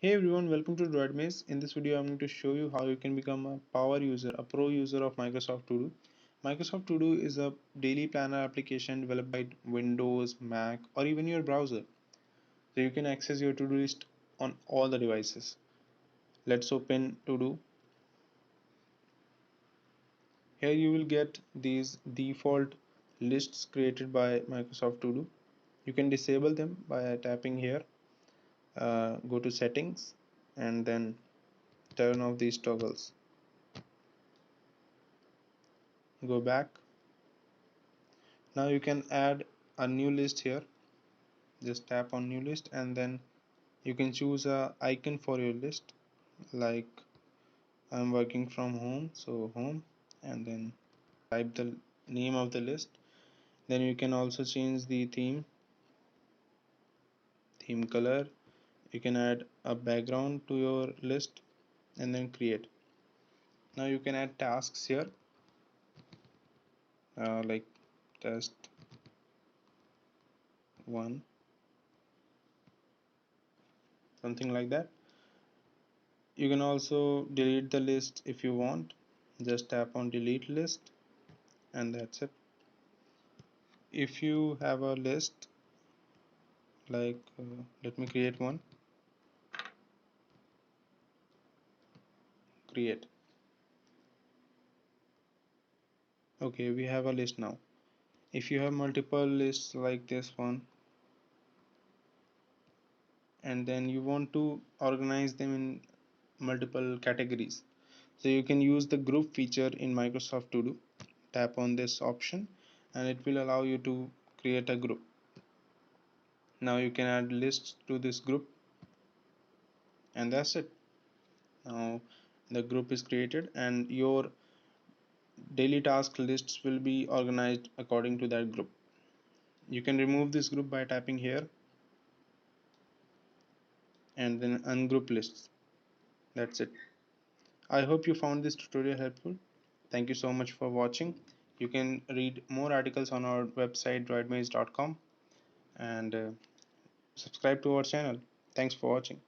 Hey everyone, welcome to Droid Maze. In this video, I'm going to show you how you can become a power user, a pro user of Microsoft To Do. Microsoft To Do is a daily planner application developed by Windows, Mac, or even your browser. So you can access your to-do list on all the devices. Let's open To Do. Here you will get these default lists created by Microsoft To Do. You can disable them by tapping here. Go to settings and then turn off these toggles. Go back. Now you can add a new list here. Just tap on new list and then you can choose a icon for your list, like I'm working from home, so home, and then type the name of the list. Then you can also change the theme color. You can add a background to your list and then create. Now you can add tasks here, like test 1, something like that. You can also delete the list if you want. Just tap on delete list and that's it. If you have a list, like let me create one. Create. Okay, we have a list now. If you have multiple lists like this one and then you want to organize them in multiple categories, so you can use the group feature in Microsoft To Do. Tap on this option and it will allow you to create a group. Now you can add lists to this group and that's it. Now the group is created and your daily task lists will be organized according to that group. You can remove this group by tapping here and then ungroup lists. That's it. I hope you found this tutorial helpful. Thank you so much for watching. You can read more articles on our website droidmaze.com and subscribe to our channel. Thanks for watching.